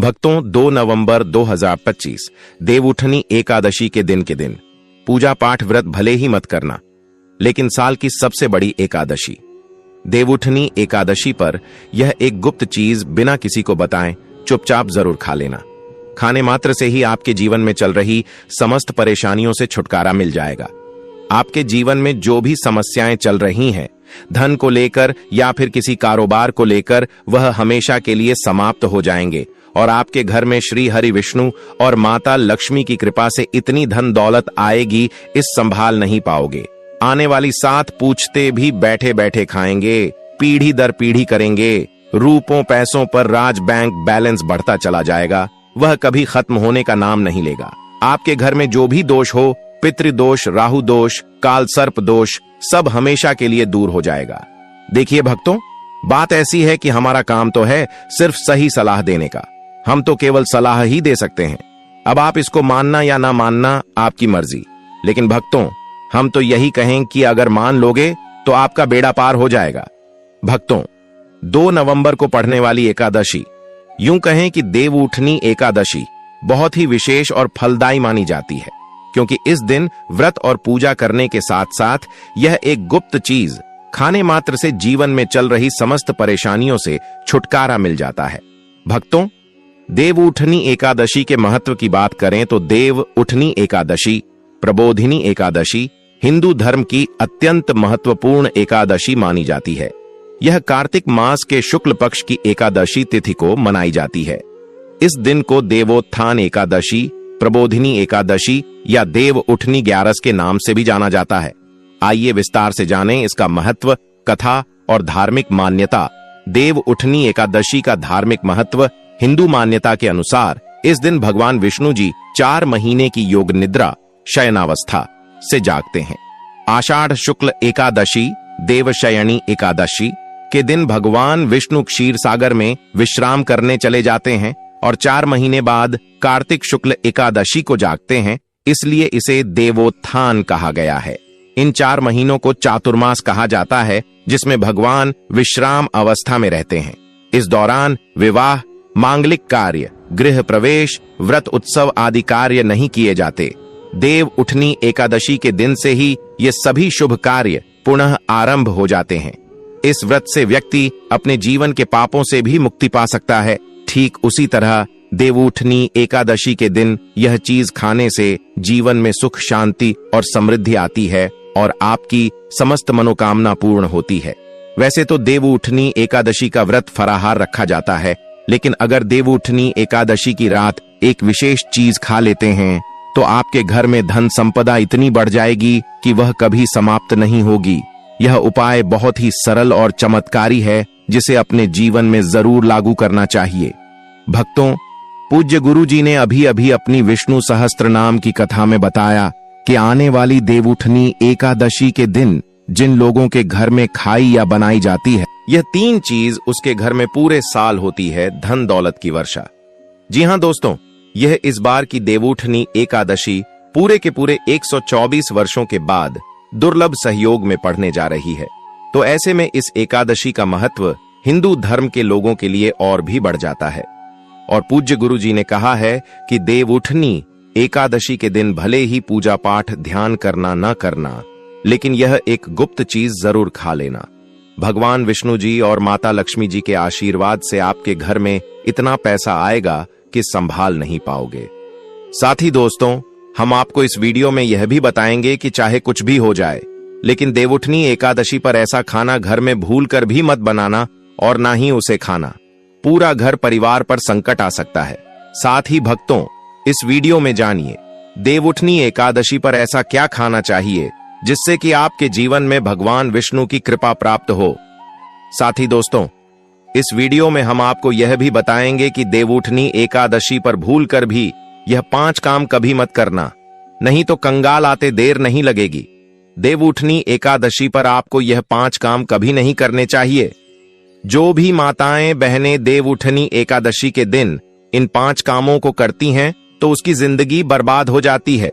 भक्तों, 2 नवंबर 2025 देवउठनी एकादशी के दिन पूजा पाठ व्रत भले ही मत करना, लेकिन साल की सबसे बड़ी एकादशी देवउठनी एकादशी पर यह एक गुप्त चीज बिना किसी को बताएं चुपचाप जरूर खा लेना। खाने मात्र से ही आपके जीवन में चल रही समस्त परेशानियों से छुटकारा मिल जाएगा। आपके जीवन में जो भी समस्याएं चल रही हैं, धन को लेकर या फिर किसी कारोबार को लेकर, वह हमेशा के लिए समाप्त हो जाएंगे और आपके घर में श्री हरि विष्णु और माता लक्ष्मी की कृपा से इतनी धन दौलत आएगी, इस संभाल नहीं पाओगे। आने वाली 7 पूछते भी बैठे बैठे खाएंगे, पीढ़ी दर पीढ़ी करेंगे। रूपों पैसों पर राज बैंक बैलेंस बढ़ता चला जाएगा, वह कभी खत्म होने का नाम नहीं लेगा। आपके घर में जो भी दोष हो, पितृदोष, राहु दोष, काल सर्प दोष, सब हमेशा के लिए दूर हो जाएगा। देखिए भक्तों, बात ऐसी है कि हमारा काम तो है सिर्फ सही सलाह देने का। हम तो केवल सलाह ही दे सकते हैं। अब आप इसको मानना या ना मानना आपकी मर्जी, लेकिन भक्तों, हम तो यही कहें कि अगर मान लोगे तो आपका बेड़ा पार हो जाएगा। भक्तों, 2 नवंबर को पढ़ने वाली एकादशी, यूं कहें कि देवउठनी एकादशी, बहुत ही विशेष और फलदायी मानी जाती है, क्योंकि इस दिन व्रत और पूजा करने के साथ साथ यह एक गुप्त चीज खाने मात्र से जीवन में चल रही समस्त परेशानियों से छुटकारा मिल जाता है। भक्तों, देवउठनी एकादशी के महत्व की बात करें तो देवउठनी एकादशी, प्रबोधिनी एकादशी हिंदू धर्म की अत्यंत महत्वपूर्ण एकादशी मानी जाती है। यह कार्तिक मास के शुक्ल पक्ष की एकादशी तिथि को मनाई जाती है। इस दिन को देवोत्थान एकादशी, प्रबोधिनी एकादशी या देवउठनी 11 के नाम से भी जाना जाता है। आइए विस्तार से जानें इसका महत्व, कथा और धार्मिक मान्यता। देवउठनी एकादशी का धार्मिक महत्व। हिंदू मान्यता के अनुसार इस दिन भगवान विष्णु जी 4 महीने की योग निद्रा शयनावस्था से जागते हैं। आषाढ़ शुक्ल एकादशी, देवशयनी एकादशी के दिन भगवान विष्णु क्षीर सागर में विश्राम करने चले जाते हैं और 4 महीने बाद कार्तिक शुक्ल एकादशी को जागते हैं, इसलिए इसे देवोत्थान कहा गया है। इन 4 महीनों को चातुर्मास कहा जाता है, जिसमें भगवान विश्राम अवस्था में रहते हैं। इस दौरान विवाह, मांगलिक कार्य, गृह प्रवेश, व्रत उत्सव आदि कार्य नहीं किए जाते। देवउठनी एकादशी के दिन से ही ये सभी शुभ कार्य पुनः आरंभ हो जाते हैं। इस व्रत से व्यक्ति अपने जीवन के पापों से भी मुक्ति पा सकता है। ठीक उसी तरह देवउठनी एकादशी के दिन यह चीज खाने से जीवन में सुख, शांति और समृद्धि आती है और आपकी समस्त मनोकामना पूर्ण होती है। वैसे तो देवउठनी एकादशी का व्रत फराहार रखा जाता है, लेकिन अगर देवउठनी एकादशी की रात एक विशेष चीज खा लेते हैं तो आपके घर में धन संपदा इतनी बढ़ जाएगी कि वह कभी समाप्त नहीं होगी। यह उपाय बहुत ही सरल और चमत्कारी है, जिसे अपने जीवन में जरूर लागू करना चाहिए। भक्तों, पूज्य गुरु जी ने अभी अभी अपनी विष्णु सहस्त्र नाम की कथा में बताया कि आने वाली देवउठनी एकादशी के दिन जिन लोगों के घर में खाई या बनाई जाती है, यह 3 चीज उसके घर में पूरे साल होती है, धन दौलत की वर्षा। जी हां दोस्तों, यह इस बार की देवउठनी एकादशी पूरे के पूरे 124 वर्षों के बाद दुर्लभ सहयोग में पढ़ने जा रही है। तो ऐसे में इस एकादशी का महत्व हिंदू धर्म के लोगों के लिए और भी बढ़ जाता है। और पूज्य गुरु जी ने कहा है कि देवउठनी एकादशी के दिन भले ही पूजा पाठ ध्यान करना न करना, लेकिन यह एक गुप्त चीज जरूर खा लेना। भगवान विष्णु जी और माता लक्ष्मी जी के आशीर्वाद से आपके घर में इतना पैसा आएगा कि संभाल नहीं पाओगे। साथ ही दोस्तों, हम आपको इस वीडियो में यह भी बताएंगे कि चाहे कुछ भी हो जाए, लेकिन देवउठनी एकादशी पर ऐसा खाना घर में भूल कर भी मत बनाना और ना ही उसे खाना। पूरा घर परिवार पर संकट आ सकता है। साथ ही भक्तों, इस वीडियो में जानिए देवउठनी एकादशी पर ऐसा क्या खाना चाहिए जिससे कि आपके जीवन में भगवान विष्णु की कृपा प्राप्त हो। साथ ही दोस्तों, इस वीडियो में हम आपको यह भी बताएंगे कि देवउठनी एकादशी पर भूल कर भी यह 5 काम कभी मत करना, नहीं तो कंगाल आते देर नहीं लगेगी। देवउठनी एकादशी पर आपको यह 5 काम कभी नहीं करने चाहिए। जो भी माताएं बहनें देवउठनी एकादशी के दिन इन 5 कामों को करती हैं तो उसकी जिंदगी बर्बाद हो जाती है,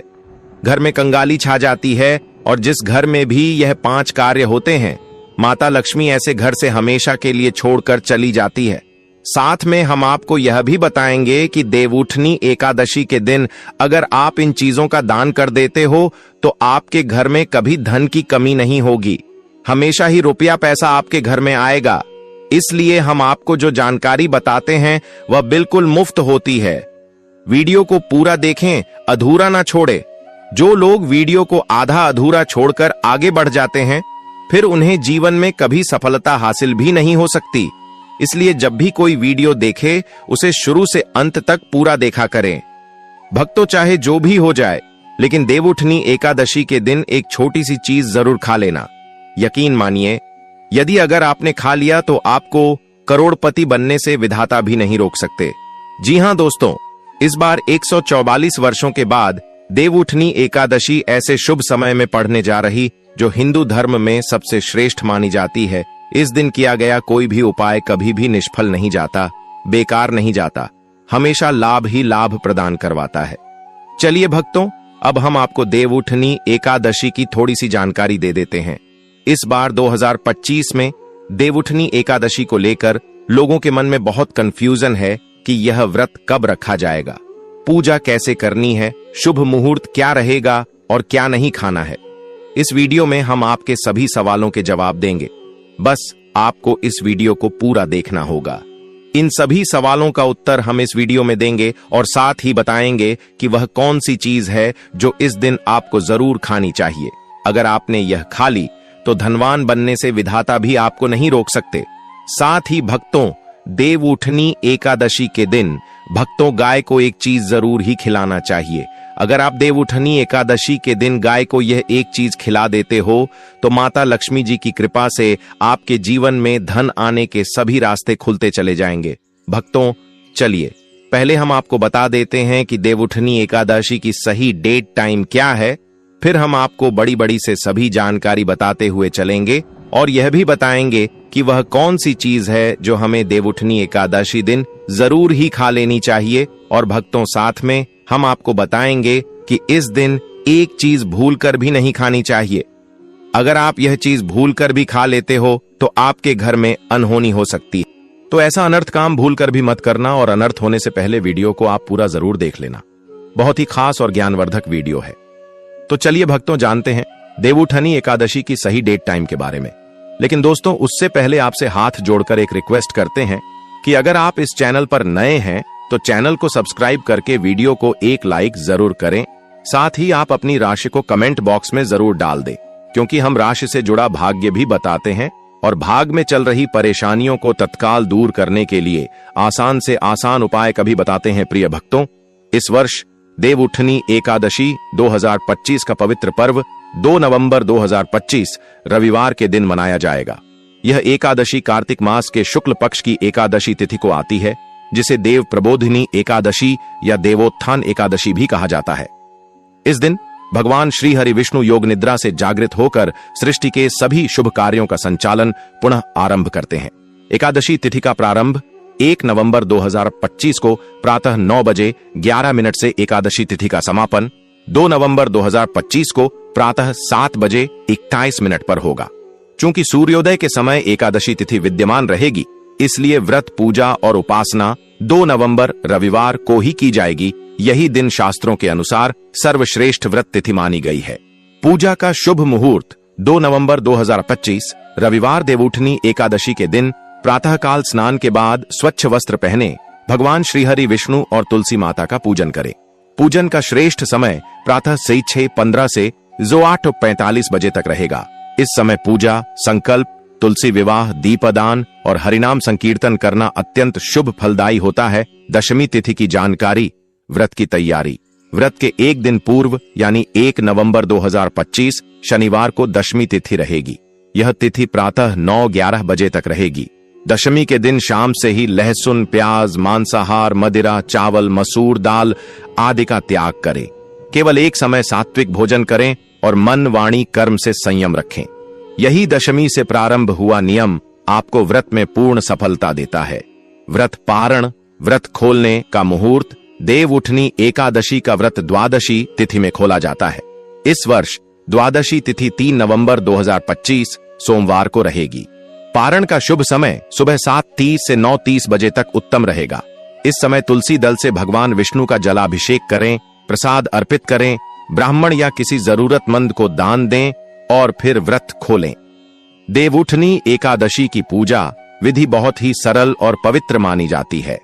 घर में कंगाली छा जाती है, और जिस घर में भी यह 5 कार्य होते हैं, माता लक्ष्मी ऐसे घर से हमेशा के लिए छोड़कर चली जाती है। साथ में हम आपको यह भी बताएंगे कि देवउठनी एकादशी के दिन अगर आप इन चीजों का दान कर देते हो तो आपके घर में कभी धन की कमी नहीं होगी, हमेशा ही रुपया पैसा आपके घर में आएगा। इसलिए हम आपको जो जानकारी बताते हैं वह बिल्कुल मुफ्त होती है। वीडियो को पूरा देखें, अधूरा ना छोड़े। जो लोग वीडियो को आधा अधूरा छोड़कर आगे बढ़ जाते हैं फिर उन्हें जीवन में कभी सफलता हासिल भी नहीं हो सकती। इसलिए जब भी कोई वीडियो देखे उसे शुरू से अंत तक पूरा देखा करें। भक्तों, चाहे जो भी हो जाए लेकिन देवउठनी एकादशी के दिन एक छोटी सी चीज जरूर खा लेना। यकीन मानिए, यदि अगर आपने खा लिया तो आपको करोड़पति बनने से विधाता भी नहीं रोक सकते। जी हां दोस्तों, इस बार 144 वर्षों के बाद देवउठनी एकादशी ऐसे शुभ समय में पड़ने जा रही जो हिंदू धर्म में सबसे श्रेष्ठ मानी जाती है। इस दिन किया गया कोई भी उपाय कभी भी निष्फल नहीं जाता, बेकार नहीं जाता, हमेशा लाभ ही लाभ प्रदान करवाता है। चलिए भक्तों, अब हम आपको देवउठनी एकादशी की थोड़ी सी जानकारी दे देते हैं। इस बार 2025 में देवउठनी एकादशी को लेकर लोगों के मन में बहुत कंफ्यूजन है कि यह व्रत कब रखा जाएगा, पूजा कैसे करनी है, शुभ मुहूर्त क्या रहेगा और क्या नहीं खाना है। इस वीडियो में हम आपके सभी सवालों के जवाब देंगे, बस आपको इस वीडियो को पूरा देखना होगा। इन सभी सवालों का उत्तर हम इस वीडियो में देंगे और साथ ही बताएंगे कि वह कौन सी चीज है जो इस दिन आपको जरूर खानी चाहिए। अगर आपने यह खा ली तो धनवान बनने से विधाता भी आपको नहीं रोक सकते। साथ ही भक्तों, देवउठनी एकादशी के दिन भक्तों गाय को एक चीज जरूर ही खिलाना चाहिए। अगर आप देवउठनी एकादशी के दिन गाय को यह एक चीज खिला देते हो तो माता लक्ष्मी जी की कृपा से आपके जीवन में धन आने के सभी रास्ते खुलते चले जाएंगे। भक्तों, चलिए पहले हम आपको बता देते हैं कि देवउठनी एकादशी की सही डेट टाइम क्या है, फिर हम आपको बड़ी बड़ी से सभी जानकारी बताते हुए चलेंगे और यह भी बताएंगे कि वह कौन सी चीज है जो हमें देवउठनी एकादशी दिन जरूर ही खा लेनी चाहिए। और भक्तों, साथ में हम आपको बताएंगे कि इस दिन एक चीज भूलकर भी नहीं खानी चाहिए। अगर आप यह चीज भूलकर भी खा लेते हो तो आपके घर में अनहोनी हो सकती है। तो ऐसा अनर्थ काम भूलकर भी मत करना और अनर्थ होने से पहले वीडियो को आप पूरा जरूर देख लेना। बहुत ही खास और ज्ञानवर्धक वीडियो है। तो चलिए भक्तों, जानते हैं देवउठनी एकादशी की सही डेट टाइम के बारे में। लेकिन दोस्तों, उससे पहले आपसे हाथ जोड़कर एक रिक्वेस्ट करते हैं कि अगर आप इस चैनल पर नए हैं तो चैनल को सब्सक्राइब करके वीडियो को एक लाइक जरूर करें। साथ ही आप अपनी राशि को कमेंट बॉक्स में जरूर डाल दें, क्योंकि हम राशि से जुड़ा भाग्य भी बताते हैं और भाग में चल रही परेशानियों को तत्काल दूर करने के लिए आसान से आसान उपाय कभी बताते हैं। प्रिय भक्तों, इस वर्ष देवउठनी एकादशी 2025 का पवित्र पर्व 2 नवंबर 2025 रविवार के दिन मनाया जाएगा। यह एकादशी कार्तिक मास के शुक्ल पक्ष की एकादशी तिथि को आती है, जिसे देव प्रबोधिनी एकादशी या देवोत्थान एकादशी भी कहा जाता है। इस दिन भगवान श्री हरि विष्णु योग निद्रा से जागृत होकर सृष्टि के सभी शुभ कार्यों का संचालन पुनः आरंभ करते हैं। एकादशी तिथि का प्रारंभ 1 नवंबर 2025 को प्रातः 9 बजे 11 मिनट से एकादशी तिथि का समापन 2 नवंबर 2025 को प्रातः 7 बजे 21 मिनट पर होगा। चूंकि सूर्योदय के समय एकादशी तिथि विद्यमान रहेगी, इसलिए व्रत पूजा और उपासना 2 नवंबर रविवार को ही की जाएगी। यही दिन शास्त्रों के अनुसार सर्वश्रेष्ठ व्रत तिथि मानी गई है। पूजा का शुभ मुहूर्त 2 नवंबर 2025 रविवार देवउठनी एकादशी के दिन प्रातःकाल स्नान के बाद स्वच्छ वस्त्र पहने भगवान श्रीहरि विष्णु और तुलसी माता का पूजन करें। पूजन का श्रेष्ठ समय प्रातः 6:15 से 8:45 बजे तक रहेगा। इस समय पूजा, संकल्प, तुलसी विवाह, दीपदान और हरिनाम संकीर्तन करना अत्यंत शुभ फलदायी होता है। दशमी तिथि की जानकारी, व्रत की तैयारी। व्रत के एक दिन पूर्व यानी 1 नवंबर 2025 शनिवार को दशमी तिथि रहेगी। यह तिथि प्रातः 9:11 बजे तक रहेगी। दशमी के दिन शाम से ही लहसुन, प्याज, मांसाहार, मदिरा, चावल, मसूर दाल आदि का त्याग करें। केवल एक समय सात्विक भोजन करें और मन, वाणी, कर्म से संयम रखें। यही दशमी से प्रारंभ हुआ नियम आपको व्रत में पूर्ण सफलता देता है। व्रत पारण, व्रत खोलने का मुहूर्त देवउठनी एकादशी का व्रत द्वादशी तिथि में खोला जाता है। इस वर्ष द्वादशी तिथि 3 नवंबर 2025 सोमवार को रहेगी। पारण का शुभ समय सुबह 7:30 से 9:30 बजे तक उत्तम रहेगा। इस समय तुलसी दल से भगवान विष्णु का जलाभिषेक करें, प्रसाद अर्पित करें, ब्राह्मण या किसी जरूरतमंद को दान दें और फिर व्रत खोलें। देवउठनी एकादशी की पूजा विधि बहुत ही सरल और पवित्र मानी जाती है।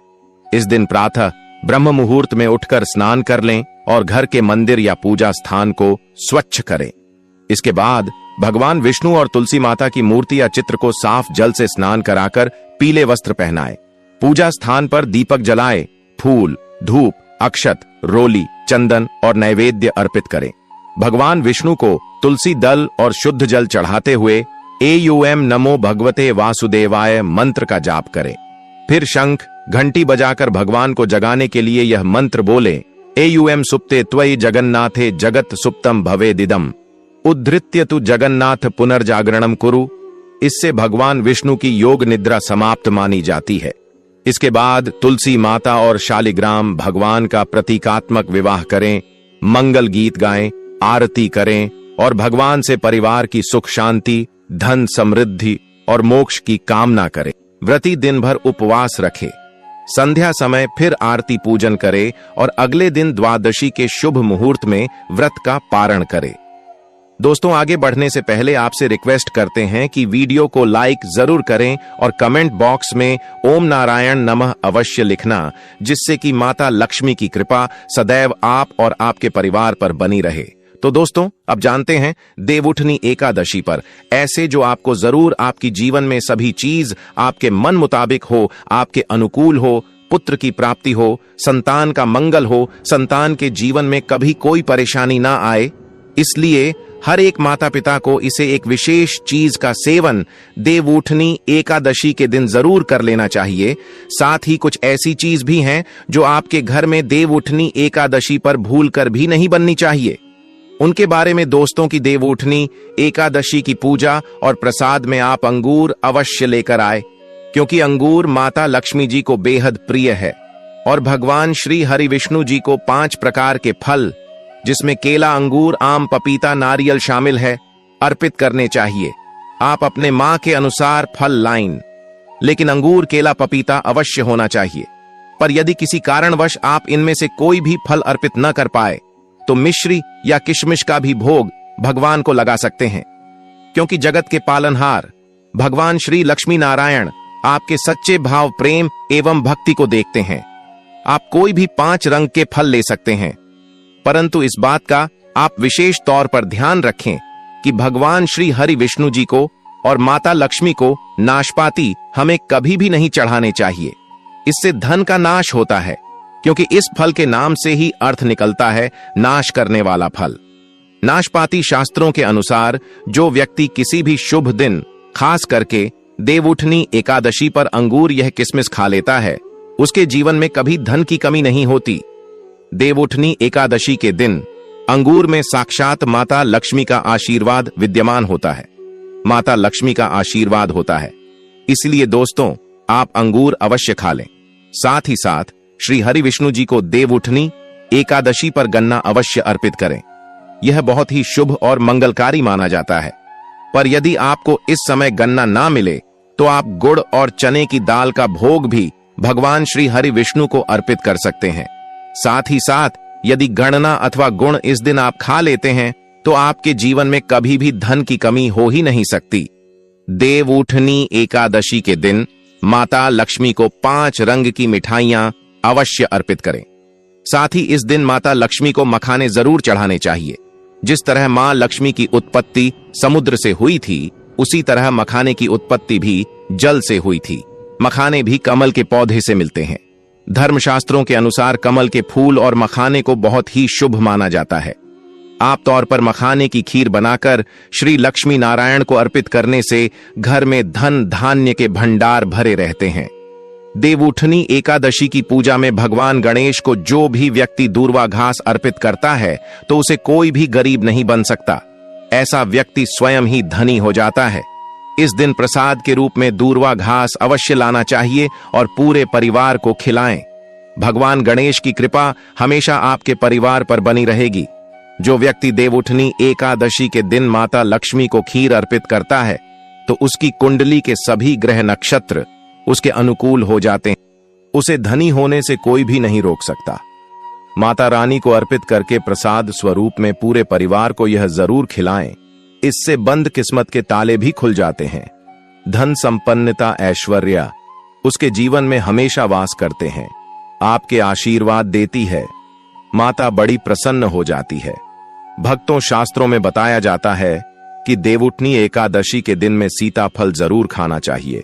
इस दिन प्रातः ब्रह्म मुहूर्त में उठकर स्नान कर लें और घर के मंदिर या पूजा स्थान को स्वच्छ करें। इसके बाद भगवान विष्णु और तुलसी माता की मूर्ति या चित्र को साफ जल से स्नान कराकर पीले वस्त्र पहनाएं। पूजा स्थान पर दीपक जलाए, फूल, धूप, अक्षत, रोली, चंदन और नैवेद्य अर्पित करें। भगवान विष्णु को तुलसी दल और शुद्ध जल चढ़ाते हुए एयूएम नमो भगवते वासुदेवाय मंत्र का जाप करें। फिर शंख घंटी बजाकर भगवान को जगाने के लिए यह मंत्र बोले, एयूएम सुप्ते त्वयि जगन्नाथे जगत सुप्तम भवेदिदम उद्धृत्य तु जगन्नाथ पुनर्जागरणम कुरु। इससे भगवान विष्णु की योग निद्रा समाप्त मानी जाती है। इसके बाद तुलसी माता और शालिग्राम भगवान का प्रतीकात्मक विवाह करें, मंगल गीत गाएं, आरती करें और भगवान से परिवार की सुख शांति, धन समृद्धि और मोक्ष की कामना करें। व्रती दिन भर उपवास रखे, संध्या समय फिर आरती पूजन करे और अगले दिन द्वादशी के शुभ मुहूर्त में व्रत का पारण करे। दोस्तों, आगे बढ़ने से पहले आपसे रिक्वेस्ट करते हैं कि वीडियो को लाइक जरूर करें और कमेंट बॉक्स में ओम नारायण नमः अवश्य लिखना, जिससे कि माता लक्ष्मी की कृपा सदैव आप और आपके परिवार पर बनी रहे। तो दोस्तों, अब जानते हैं देवउठनी एकादशी पर ऐसे जो आपको जरूर आपकी जीवन में सभी चीज आपके मन मुताबिक हो, आपके अनुकूल हो, पुत्र की प्राप्ति हो, संतान का मंगल हो, संतान के जीवन में कभी कोई परेशानी ना आए। इसलिए हर एक माता पिता को इसे एक विशेष चीज का सेवन देवउठनी एकादशी के दिन जरूर कर लेना चाहिए। साथ ही कुछ ऐसी चीज भी हैं जो आपके घर में देवउठनी एकादशी पर भूलकर भी नहीं बननी चाहिए। उनके बारे में दोस्तों की देवउठनी एकादशी की पूजा और प्रसाद में आप अंगूर अवश्य लेकर आए, क्योंकि अंगूर माता लक्ष्मी जी को बेहद प्रिय है और भगवान श्री हरि विष्णु जी को 5 प्रकार के फल, जिसमें केला, अंगूर, आम, पपीता, नारियल शामिल है, अर्पित करने चाहिए। आप अपने मां के अनुसार फल लाइन, लेकिन अंगूर, केला, पपीता अवश्य होना चाहिए। पर यदि किसी कारणवश आप इनमें से कोई भी फल अर्पित न कर पाए तो मिश्री या किशमिश का भी भोग भगवान को लगा सकते हैं, क्योंकि जगत के पालनहार भगवान श्री लक्ष्मी नारायण आपके सच्चे भाव, प्रेम एवं भक्ति को देखते हैं। आप कोई भी 5 रंग के फल ले सकते हैं, परंतु इस बात का आप विशेष तौर पर ध्यान रखें कि भगवान श्री हरि विष्णु जी को और माता लक्ष्मी को नाशपाती हमें कभी भी नहीं चढ़ाने चाहिए। इससे धन का नाश होता है, क्योंकि इस फल के नाम से ही अर्थ निकलता है नाश करने वाला फल। नाशपाती शास्त्रों के अनुसार जो व्यक्ति किसी भी शुभ दिन, खास करके देवउठनी एकादशी पर अंगूर यह किशमिश खा लेता है, उसके जीवन में कभी धन की कमी नहीं होती। देवउठनी एकादशी के दिन अंगूर में साक्षात माता लक्ष्मी का आशीर्वाद विद्यमान होता है, माता लक्ष्मी का आशीर्वाद होता है। इसलिए दोस्तों, आप अंगूर अवश्य खा लें। साथ ही साथ श्री हरि विष्णु जी को देवउठनी एकादशी पर गन्ना अवश्य अर्पित करें। यह बहुत ही शुभ और मंगलकारी माना जाता है। पर यदि आपको इस समय गन्ना ना मिले तो आप गुड़ और चने की दाल का भोग भी भगवान श्री हरि विष्णु को अर्पित कर सकते हैं। साथ ही साथ यदि गणना अथवा गुण इस दिन आप खा लेते हैं तो आपके जीवन में कभी भी धन की कमी हो ही नहीं सकती। देवउठनी एकादशी के दिन माता लक्ष्मी को 5 रंग की मिठाइयां अवश्य अर्पित करें। साथ ही इस दिन माता लक्ष्मी को मखाने जरूर चढ़ाने चाहिए। जिस तरह मां लक्ष्मी की उत्पत्ति समुद्र से हुई थी, उसी तरह मखाने की उत्पत्ति भी जल से हुई थी। मखाने भी कमल के पौधे से मिलते हैं। धर्मशास्त्रों के अनुसार कमल के फूल और मखाने को बहुत ही शुभ माना जाता है। आप तौर पर मखाने की खीर बनाकर श्री लक्ष्मी नारायण को अर्पित करने से घर में धन धान्य के भंडार भरे रहते हैं। देवउठनी एकादशी की पूजा में भगवान गणेश को जो भी व्यक्ति दूर्वा घास अर्पित करता है तो उसे कोई भी गरीब नहीं बन सकता। ऐसा व्यक्ति स्वयं ही धनी हो जाता है। इस दिन प्रसाद के रूप में दूर्वा घास अवश्य लाना चाहिए और पूरे परिवार को खिलाएं। भगवान गणेश की कृपा हमेशा आपके परिवार पर बनी रहेगी। जो व्यक्ति देवउठनी एकादशी के दिन माता लक्ष्मी को खीर अर्पित करता है तो उसकी कुंडली के सभी ग्रह नक्षत्र उसके अनुकूल हो जाते हैं। उसे धनी होने से कोई भी नहीं रोक सकता। माता रानी को अर्पित करके प्रसाद स्वरूप में पूरे परिवार को यह जरूर खिलाएं, इससे बंद किस्मत के ताले भी खुल जाते हैं। धन संपन्नता ऐश्वर्य उसके जीवन में हमेशा वास करते हैं। आपके आशीर्वाद देती है। माता बड़ी प्रसन्न हो जाती है। भक्तों, शास्त्रों में बताया जाता है कि देवउठनी एकादशी के दिन में सीताफल जरूर खाना चाहिए।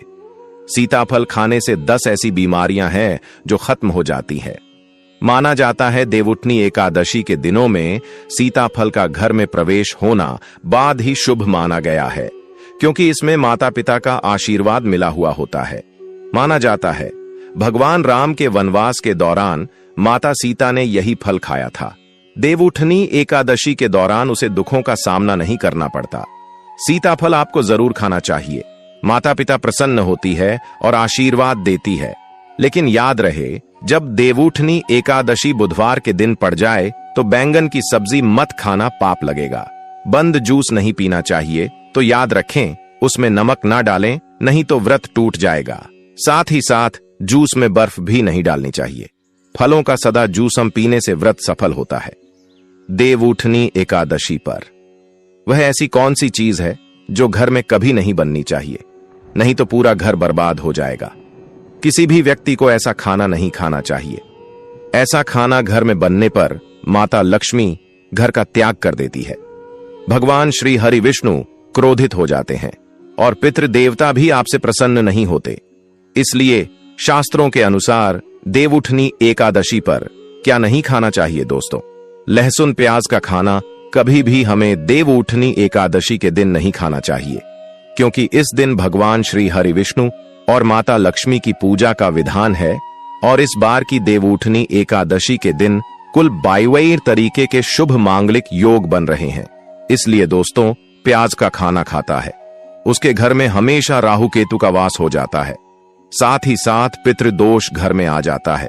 सीताफल खाने से 10 ऐसी बीमारियां हैं जो खत्म हो जाती है। माना जाता है देवउठनी एकादशी के दिनों में सीताफल का घर में प्रवेश होना बाद ही शुभ माना गया है, क्योंकि इसमें माता पिता का आशीर्वाद मिला हुआ होता है। माना जाता है भगवान राम के वनवास के दौरान माता सीता ने यही फल खाया था। देवउठनी एकादशी के दौरान उसे दुखों का सामना नहीं करना पड़ता। सीताफल आपको जरूर खाना चाहिए। माता पिता प्रसन्न होती है और आशीर्वाद देती है। लेकिन याद रहे, जब देवउठनी एकादशी बुधवार के दिन पड़ जाए तो बैंगन की सब्जी मत खाना, पाप लगेगा। बंद जूस नहीं पीना चाहिए, तो याद रखें उसमें नमक ना डालें, नहीं तो व्रत टूट जाएगा। साथ ही साथ जूस में बर्फ भी नहीं डालनी चाहिए। फलों का सदा जूस हम पीने से व्रत सफल होता है। देवउठनी एकादशी पर वह ऐसी कौन सी चीज है जो घर में कभी नहीं बननी चाहिए, नहीं तो पूरा घर बर्बाद हो जाएगा। किसी भी व्यक्ति को ऐसा खाना नहीं खाना चाहिए। ऐसा खाना घर में बनने पर माता लक्ष्मी घर का त्याग कर देती है। भगवान श्री हरि विष्णु क्रोधित हो जाते हैं और पितृ देवता भी आपसे प्रसन्न नहीं होते। इसलिए शास्त्रों के अनुसार देवउठनी एकादशी पर क्या नहीं खाना चाहिए दोस्तों? लहसुन प्याज का खाना कभी भी हमें देवउठनी एकादशी के दिन नहीं खाना चाहिए, क्योंकि इस दिन भगवान श्री हरि विष्णु और माता लक्ष्मी की पूजा का विधान है। और इस बार की देवउठनी एकादशी के दिन कुल 22 तरीके के शुभ मांगलिक योग बन रहे हैं। इसलिए दोस्तों, प्याज का खाना खाता है उसके घर में हमेशा राहु केतु का वास हो जाता है। साथ ही साथ पितृदोष घर में आ जाता है।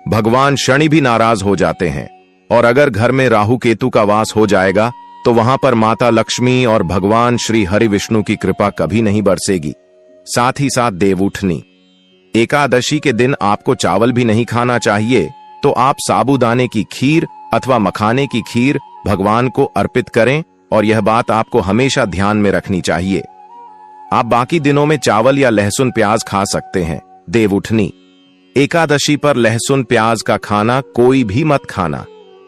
भगवान शनि भी नाराज हो जाते हैं, और अगर घर में राहु केतु का वास हो जाएगा तो वहां पर माता लक्ष्मी और भगवान श्री हरि विष्णु की कृपा कभी नहीं बरसेगी। साथ ही साथ देवउठनी एकादशी के दिन आपको चावल भी नहीं खाना चाहिए, तो आप साबूदाने की खीर अथवा मखाने की खीर भगवान को अर्पित करें, और यह बात आपको हमेशा ध्यान में रखनी चाहिए। आप बाकी दिनों में चावल या लहसुन प्याज खा सकते हैं। देवउठनी एकादशी पर लहसुन प्याज का खाना कोई भी मत खाना।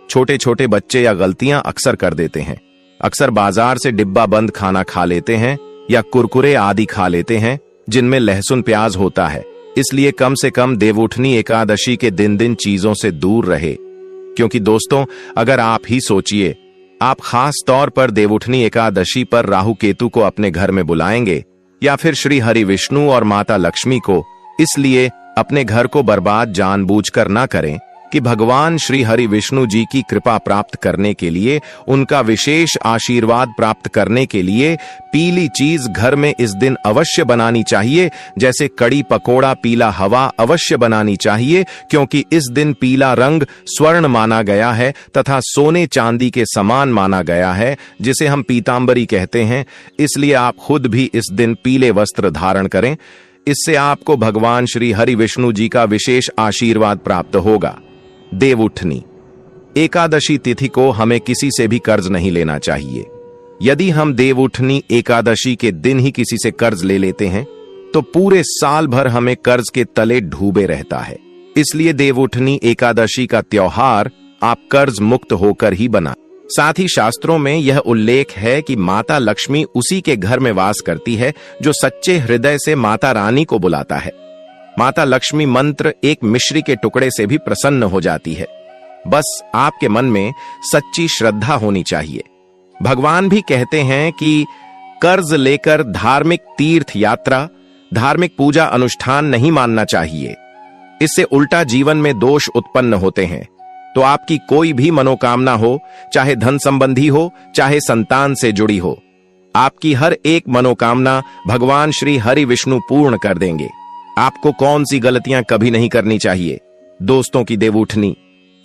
छोटे छोटे बच्चे या गलतियां अक्सर कर देते हैं। अक्सर बाजार से डिब्बा बंद खाना खा लेते हैं या कुरकुरे आदि खा लेते हैं जिनमें लहसुन प्याज होता है। इसलिए कम से कम देवउठनी एकादशी के दिन चीजों से दूर रहे। क्योंकि दोस्तों, अगर आप ही सोचिए, आप खास तौर पर देवउठनी एकादशी पर राहु केतु को अपने घर में बुलाएंगे या फिर श्री हरि विष्णु और माता लक्ष्मी को, इसलिए अपने घर को बर्बाद जानबूझकर ना करें कि भगवान श्री हरि विष्णु जी की कृपा प्राप्त करने के लिए, उनका विशेष आशीर्वाद प्राप्त करने के लिए पीली चीज घर में इस दिन अवश्य बनानी चाहिए। जैसे कड़ी पकोड़ा, पीला हवा अवश्य बनानी चाहिए, क्योंकि इस दिन पीला रंग स्वर्ण माना गया है तथा सोने चांदी के समान माना गया है, जिसे हम पीतांबरी कहते हैं। इसलिए आप खुद भी इस दिन पीले वस्त्र धारण करें। इससे आपको भगवान श्री हरि विष्णु जी का विशेष आशीर्वाद प्राप्त होगा। देवउठनी एकादशी तिथि को हमें किसी से भी कर्ज नहीं लेना चाहिए। यदि हम देवउठनी एकादशी के दिन ही किसी से कर्ज ले लेते हैं तो पूरे साल भर हमें कर्ज के तले डूबे रहता है। इसलिए देवउठनी एकादशी का त्योहार आप कर्ज मुक्त होकर ही बना। साथ ही शास्त्रों में यह उल्लेख है कि माता लक्ष्मी उसी के घर में वास करती है जो सच्चे हृदय से माता रानी को बुलाता है। माता लक्ष्मी मंत्र एक मिश्री के टुकड़े से भी प्रसन्न हो जाती है। बस आपके मन में सच्ची श्रद्धा होनी चाहिए। भगवान भी कहते हैं कि कर्ज लेकर धार्मिक तीर्थ यात्रा, धार्मिक पूजा अनुष्ठान नहीं मानना चाहिए। इससे उल्टा जीवन में दोष उत्पन्न होते हैं। तो आपकी कोई भी मनोकामना हो, चाहे धन संबंधी हो, चाहे संतान से जुड़ी हो, आपकी हर एक मनोकामना भगवान श्री हरि विष्णु पूर्ण कर देंगे। आपको कौन सी गलतियां कभी नहीं करनी चाहिए? दोस्तों की देवउठनी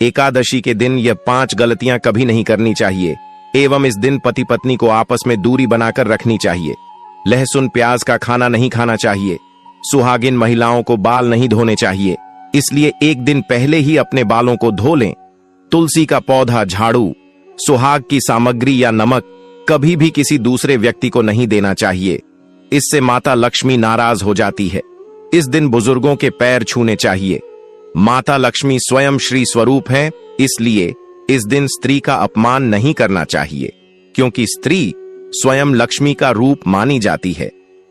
एकादशी के दिन यह 5 गलतियां कभी नहीं करनी चाहिए। एवं इस दिन पति पत्नी को आपस में दूरी बनाकर रखनी चाहिए। लहसुन प्याज का खाना नहीं खाना चाहिए। सुहागिन महिलाओं को बाल नहीं धोने चाहिए, इसलिए एक दिन पहले ही अपने बालों को धो लें। तुलसी का पौधा, झाड़ू, सुहाग की सामग्री या नमक कभी भी किसी दूसरे व्यक्ति को नहीं देना चाहिए। इससे माता लक्ष्मी नाराज हो जाती है। इस दिन बुजुर्गों के पैर छूने चाहिए। माता लक्ष्मी स्वयं श्री स्वरूप है, इसलिए इस दिन स्त्री का अपमान नहीं करना चाहिए, क्योंकि स्त्री स्वयं लक्ष्मी का रूप मानी जाती है।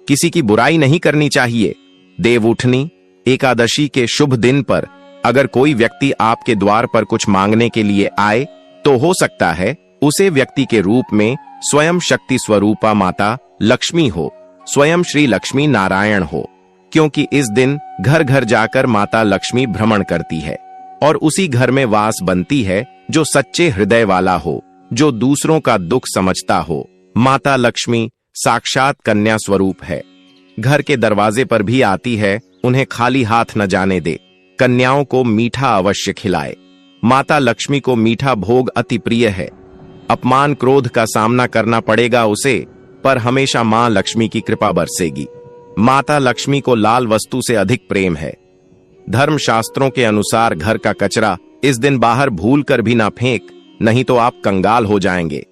किसी की बुराई नहीं करनी चाहिए। देवउठनी एकादशी के शुभ दिन पर अगर कोई व्यक्ति आपके द्वार पर कुछ मांगने के लिए आए, तो हो सकता है उसे व्यक्ति के रूप में स्वयं शक्ति स्वरूपा माता लक्ष्मी हो, स्वयं श्री लक्ष्मी नारायण हो, क्योंकि इस दिन घर घर जाकर माता लक्ष्मी भ्रमण करती है और उसी घर में वास बनती है जो सच्चे हृदय वाला हो, जो दूसरों का दुख समझता हो। माता लक्ष्मी साक्षात कन्या स्वरूप है। घर के दरवाजे पर भी आती है, उन्हें खाली हाथ न जाने दे। कन्याओं को मीठा अवश्य खिलाए। माता लक्ष्मी को मीठा भोग अति प्रिय है। अपमान क्रोध का सामना करना पड़ेगा उसे, पर हमेशा मां लक्ष्मी की कृपा बरसेगी। माता लक्ष्मी को लाल वस्तु से अधिक प्रेम है। धर्म शास्त्रों के अनुसार घर का कचरा इस दिन बाहर भूल कर भी ना फेंक, नहीं तो आप कंगाल हो जाएंगे।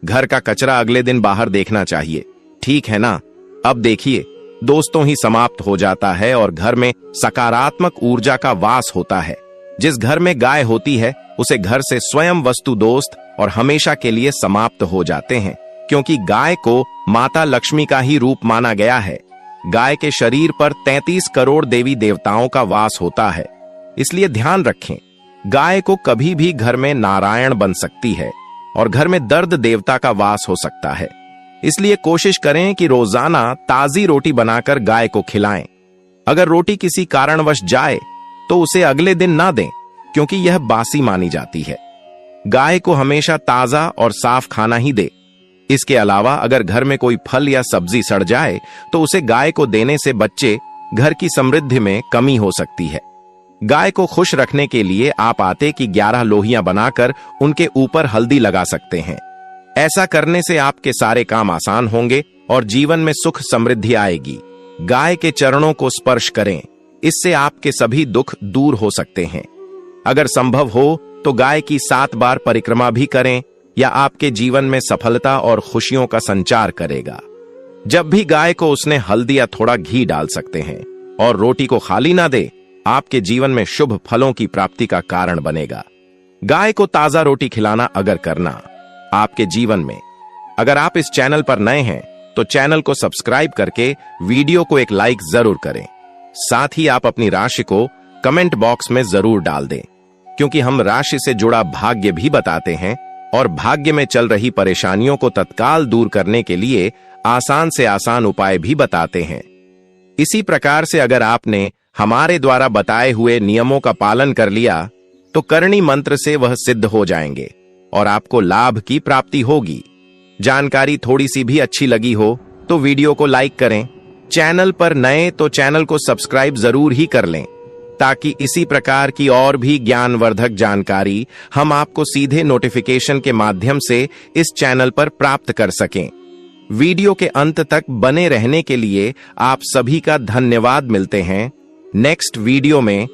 घर का कचरा अगले दिन बाहर देखना चाहिए, ठीक है ना? अब देखिए, दोस्तों ही समाप्त हो जाता है और घर में सकारात्मक ऊर्जा का वास होता है। जिस घर में गाय होती है उसे घर से स्वयं वस्तु दोस्त और हमेशा के लिए समाप्त हो जाते हैं, क्योंकि गाय को माता लक्ष्मी का ही रूप माना गया है। गाय के शरीर पर 33 करोड़ देवी देवताओं का वास होता है, इसलिए ध्यान रखें, गाय को कभी भी घर में नारायण बन सकती है और घर में दर्द देवता का वास हो सकता है। इसलिए कोशिश करें कि रोजाना ताजी रोटी बनाकर गाय को खिलाएं। अगर रोटी किसी कारणवश जाए तो उसे अगले दिन ना दें, क्योंकि यह बासी मानी जाती है। गाय को हमेशा ताजा और साफ खाना ही दे। इसके अलावा अगर घर में कोई फल या सब्जी सड़ जाए तो उसे गाय को देने से बच्चे घर की समृद्धि में कमी हो सकती है। गाय को खुश रखने के लिए आप आटे की 11 लोहियां बनाकर उनके ऊपर हल्दी लगा सकते हैं। ऐसा करने से आपके सारे काम आसान होंगे और जीवन में सुख समृद्धि आएगी। गाय के चरणों को स्पर्श करें, इससे आपके सभी दुख दूर हो सकते हैं। अगर संभव हो तो गाय की 7 बार परिक्रमा भी करें, या आपके जीवन में सफलता और खुशियों का संचार करेगा। जब भी गाय को उसने हल्दी या थोड़ा घी डाल सकते हैं और रोटी को खाली ना दे, आपके जीवन में शुभ फलों की प्राप्ति का कारण बनेगा। गाय को ताजा रोटी खिलाना अगर करना आपके जीवन में। अगर आप इस चैनल पर नए हैं तो चैनल को सब्सक्राइब करके वीडियो को एक लाइक जरूर करें। साथ ही आप अपनी राशि को कमेंट बॉक्स में जरूर डाल दें, क्योंकि हम राशि से जुड़ा भाग्य भी बताते हैं और भाग्य में चल रही परेशानियों को तत्काल दूर करने के लिए आसान से आसान उपाय भी बताते हैं। इसी प्रकार से अगर आपने हमारे द्वारा बताए हुए नियमों का पालन कर लिया तो करणी मंत्र से वह सिद्ध हो जाएंगे और आपको लाभ की प्राप्ति होगी। जानकारी थोड़ी सी भी अच्छी लगी हो तो वीडियो को लाइक करें। चैनल पर नए तो चैनल को सब्सक्राइब जरूर ही कर लें, ताकि इसी प्रकार की और भी ज्ञानवर्धक जानकारी हम आपको सीधे नोटिफिकेशन के माध्यम से इस चैनल पर प्राप्त कर सकें। वीडियो के अंत तक बने रहने के लिए आप सभी का धन्यवाद। मिलते हैं नेक्स्ट वीडियो में।